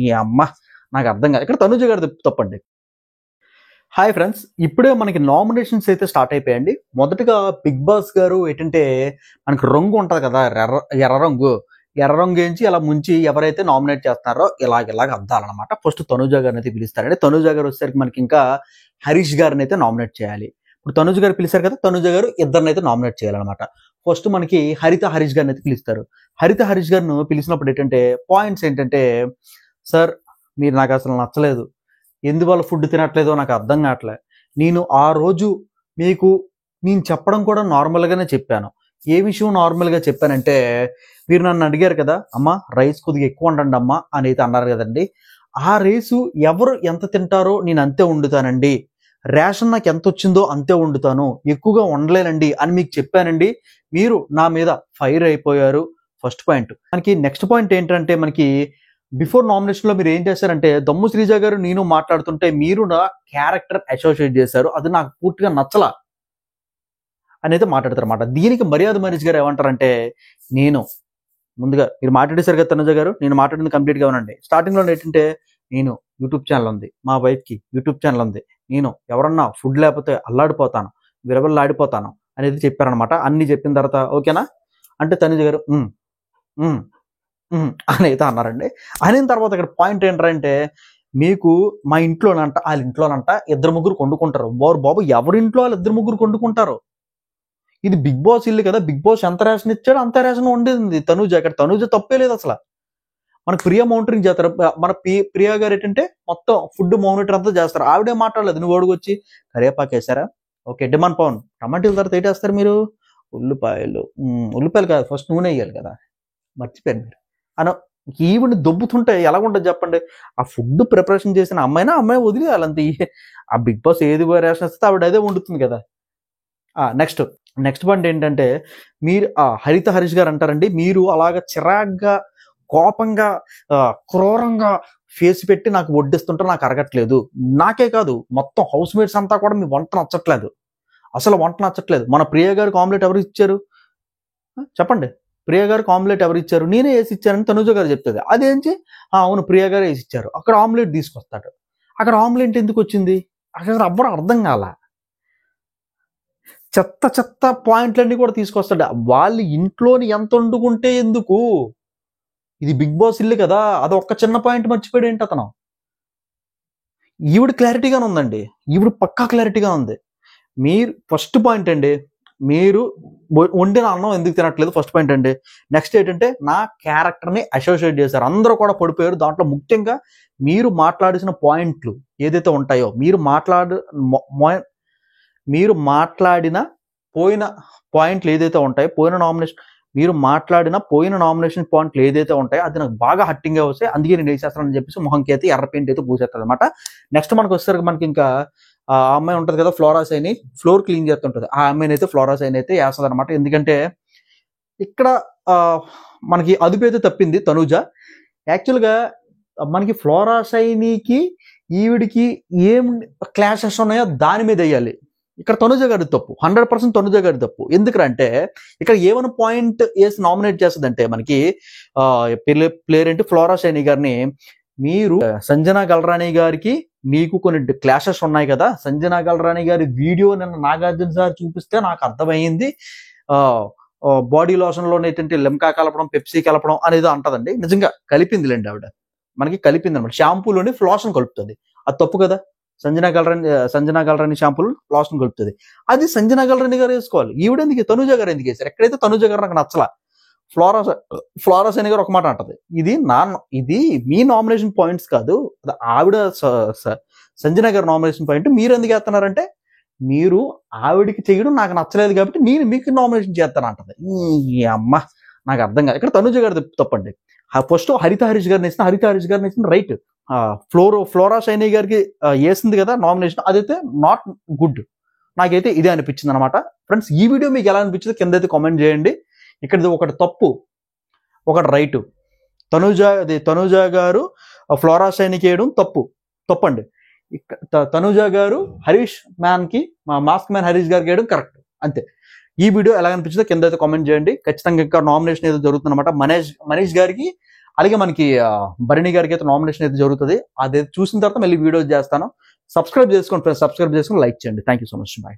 ఈ అమ్మ నాకు అర్థం కాదు. ఇక్కడ తనుజ గారు తప్పండి. హాయ్ ఫ్రెండ్స్, ఇప్పుడే మనకి నామినేషన్స్ అయితే స్టార్ట్ అయిపోయాయండి. మొదటగా బిగ్ బాస్ గారు ఏంటంటే మనకి రంగు ఉంటుంది కదా, ఎర్ర రంగు ఏంచి అలా ముంచి ఎవరైతే నామినేట్ చేస్తున్నారో ఇలాగ అద్దాలన్నమాట. ఫస్ట్ తనుజ గారిని అయితే పిలుస్తారండి. తనుజ గారు వచ్చేసరికి మనకి ఇంకా హరీష్ గారిని అయితే నామినేట్ చేయాలి. ఇప్పుడు తనుజ గారు పిలిచారు కదా, తనుజ గారు ఇద్దరిని అయితే నామినేట్ చేయాలన్నమాట. ఫస్ట్ మనకి హరీష్ గారిని అయితే పిలుస్తారు. హరీష్ గారిని పిలిచినప్పుడు ఏంటంటే పాయింట్స్ ఏంటంటే, సార్ మీరు నాకు అసలు నచ్చలేదు, ఎందువల్ల ఫుడ్ తినట్లేదో నాకు అర్థం కావట్లే, నేను ఆ రోజు మీకు నేను చెప్పడం కూడా నార్మల్గానే చెప్పాను. ఏ విషయం నార్మల్గా చెప్పానంటే, మీరు నన్ను అడిగారు కదా అమ్మ రైస్ కొద్దిగా ఎక్కువ వండండి అమ్మా అని అయితే అన్నారు కదండి. ఆ రైసు ఎవరు ఎంత తింటారో నేను అంతే వండుతానండి, రేషన్ నాకు ఎంత వచ్చిందో అంతే వండుతాను, ఎక్కువగా వండలేనండి అని మీకు చెప్పానండి. మీరు నా మీద ఫైర్ అయిపోయారు. First point. మనకి నెక్స్ట్ పాయింట్ ఏంటంటే, మనకి బిఫోర్ నామినేషన్ లో మీరు ఏం చేశారంటే, దమ్ము శ్రీజ గారు నేను మాట్లాడుతుంటే మీరు నా క్యారెక్టర్ అసోసియేట్ చేశారు, అది నాకు పూర్తిగా నచ్చలా అని అయితే మాట్లాడతారు అన్నమాట. దీనికి మర్యాద మనీష్ గారు ఏమంటారంటే, నేను ముందుగా మీరు మాట్లాడేశారు కదా తనుజ గారు, నేను మాట్లాడింది కంప్లీట్ గా ఉనండి. స్టార్టింగ్ లో ఏంటంటే, నేను యూట్యూబ్ ఛానల్ ఉంది, మా వైఫ్ కి యూట్యూబ్ ఛానల్ ఉంది, నేను ఎవరన్నా ఫుడ్ లేకపోతే అల్లాడిపోతాను, విరవల్లాడిపోతాను అనేది చెప్పారనమాట. అన్ని చెప్పిన తర్వాత ఓకేనా అంటే తనుజ గారు అని అయితే అన్నారండి. అయిన తర్వాత ఇక్కడ పాయింట్ ఏంటంటే, మీకు మా ఇంట్లోనంట వాళ్ళ ఇంట్లోనంట ఇద్దరు ముగ్గురు వండుకుంటారు. బాబు ఎవరింట్లో వాళ్ళు ఇద్దరు ముగ్గురు వండుకుంటారు? ఇది బిగ్ బాస్ ఇల్లు కదా, బిగ్ బాస్ ఎంత రేషన్ ఇచ్చాడో అంత రేషన్ వండింది తనుజ. ఇక్కడ తనుజ తప్పే లేదు అసలు. మనకు ప్రియా మౌనిటరింగ్ చేస్తారు. మన ప్రియా గారు ఏంటంటే మొత్తం ఫుడ్ మానిటర్ అంతా చేస్తారు. ఆవిడే మాట్లాడలేదు. నువ్వు అడుగొచ్చి కరివేపాకు వేసారా, ఓకే డిమాండ్ పవన్ టమాటీల తర్వాత ఏంటేస్తారు మీరు, ఉల్లిపాయలు కాదు ఫస్ట్ నూనె వేయాలి కదా, మర్చిపోయారు మీరు అన ఈవిని దొబ్బుతుంటే ఎలాగుంటుంది చెప్పండి. ఆ ఫుడ్ ప్రిపరేషన్ చేసిన అమ్మాయి వదిలేయాలంతే. ఆ బిగ్ బాస్ ఏది రేషన్ వస్తే ఆవిడ అదే వండుతుంది కదా. నెక్స్ట్ పాయింట్ ఏంటంటే, మీరు హరీష్ గారు అంటారండి, మీరు అలాగ చిరాగ్గా కోపంగా క్రూరంగా ఫేస్ పెట్టి నాకు వడ్డిస్తుంటే నాకు అరగట్లేదు. నాకే కాదు మొత్తం హౌస్ మేట్స్ అంతా కూడా మీ వంట నచ్చట్లేదు, అసలు వంట నచ్చట్లేదు. మన ప్రియ గారికి ఆమ్లెట్ ఎవరు ఇచ్చారు చెప్పండి? ప్రియ గారికి ఆమ్లెట్ ఎవరు ఇచ్చారు? నేనే వేసి ఇచ్చానని తనుజ గారు చెప్తుంది. అదేంటి అవును ప్రియ గారు వేసి ఇచ్చారు. అక్కడ ఆమ్లెట్ తీసుకొస్తాడు. అక్కడ ఆమ్లెట్ ఎందుకు వచ్చింది అక్కడ ఎవ్వరు అర్థం కాల. చెత్త పాయింట్లన్నీ కూడా తీసుకొస్తాడు. వాళ్ళ ఇంట్లోని ఎంత వండుకుంటే ఎందుకు, ఇది బిగ్ బాస్ ఇల్లు కదా, అది ఒక్క చిన్న పాయింట్ మర్చిపోయాడు ఏంటి అతను. ఈవిడ క్లారిటీగానే ఉందండి, ఈవిడ పక్కా క్లారిటీగా ఉంది. మీరు ఫస్ట్ పాయింట్ అండి, మీరు వండిన అన్నం ఎందుకు తినట్లేదు ఫస్ట్ పాయింట్ అండి. నెక్స్ట్ ఏంటంటే, నా క్యారెక్టర్ని అసోసియేట్ చేశారు, అందరూ కూడా పడిపోయారు. దాంట్లో ముఖ్యంగా మీరు మాట్లాడిన పాయింట్లు ఏదైతే ఉంటాయో, మీరు మాట్లాడిన పోయిన పాయింట్లు ఏదైతే ఉంటాయో, పోయిన నామినేషన్ పాయింట్లు ఏదైతే ఉంటాయో అది నాకు బాగా హట్టింగ్గా వస్తాయి, అందుకే నేను వేసేస్తానని చెప్పేసి మొహంకి అయితే ఎర్ర పెయింట్ అయితే పూసేస్తుంది అనమాట. నెక్స్ట్ మనకు వచ్చేసరికి మనకి ఇంకా ఆ అమ్మాయి ఉంటుంది కదా ఫ్లోరా సైని, ఫ్లోర్ క్లీన్ చేస్తుంటుంది. ఆ అమ్మాయిని అయితే ఫ్లోరా సైన్ అయితే వేస్తుంది అనమాట. ఎందుకంటే ఇక్కడ మనకి అదుపు అయితే తప్పింది తనుజ. యాక్చువల్గా మనకి ఫ్లోరా సైనికి ఈవిడికి ఏం క్లాషెస్ ఉన్నాయో దాని మీద వేయాలి. ఇక్కడ తనుజ గారి తప్పు, 100% తనుజ గారి తప్పు. ఎందుకంటే ఇక్కడ ఏమైనా పాయింట్ వేసి నామినేట్ చేస్తుందంటే, మనకి ప్లేయర్ ఏంటి ఫ్లోరా సైని గారిని, మీరు సంజనా గల్రాణి గారికి మీకు కొన్ని క్లాషెస్ ఉన్నాయి కదా, సంజనా గల్రాణి గారి వీడియో నిన్న నాగార్జున సార్ చూపిస్తే నాకు అర్థమైంది, బాడీ లోషన్లో ఏంటంటే లిమ్కా కలపడం, పెప్సీ కలపడం అనేది అంటదండి. నిజంగా కలిపిందిలేండి ఆవిడ, మనకి కలిపింది అనమాట. షాంపూలోని లోషన్ కలుపుతుంది, అది తప్పు కదా. సంజనా గల్రాణి షాంపూలు లోషన్ కలుపుతుంది, అది సంజనా గల్రాణి గారు వేసుకోవాలి. ఈవిడెందుకు తనుజ గారు ఎందుకు వేశారు? ఎక్కడైతే తనుజ గారు నాకు నచ్చలా. ఫ్లోరా సైని గారు ఒక మాట అంటది, ఇది మీ నామినేషన్ పాయింట్స్ కాదు, ఆవిడ సంజనా గారు నామినేషన్ పాయింట్. మీరు ఎందుకు వేస్తున్నారంటే, మీరు ఆవిడికి చేయడం నాకు నచ్చలేదు కాబట్టి నేను మీకు నామినేషన్ చేస్తాను అంటది. ఈ అమ్మ నాకు అర్థం కాదు. ఇక్కడ తనుజ గారు తప్పండి. ఫస్ట్ హరీష్ గారిని ఇచ్చిన రైట్. ఫ్లోరా సైని గారికి వేసింది కదా నామినేషన్, అదైతే నాట్ గుడ్. నాకైతే ఇదే అనిపించింది అనమాట. ఫ్రెండ్స్, ఈ వీడియో మీకు ఎలా అనిపించిందో కింద అయితే కామెంట్ చేయండి. ఇక్కడ ఒకటి తప్పు, ఒకటి రైట్. తనుజ గారు ఫ్లోరా సైనికి వేయడం తప్పండి. తనుజ గారు హరీష్ మ్యాన్కి, మాస్క్ మ్యాన్ హరీష్ గారికి వేయడం కరెక్ట్, అంతే. ఈ వీడియో ఎలా అనిపించిందో కింద అయితే కామెంట్ చేయండి. ఖచ్చితంగా ఇంకా నామినేషన్ ఏదో జరుగుతుందన్నమాట. మనీష్ గారికి అలాగే మనకి భరణి గారికి అయితే నామినేషన్ అయితే జరుగుతుంది. అదే చూసిన తర్వాత మళ్ళీ వీడియో చేస్తాను. సబ్స్క్రైబ్ చేసుకోండి ఫ్రెండ్స్, సబ్స్క్రైబ్ చేసుకుని లైక్ చేయండి. Thank you so much. Bye.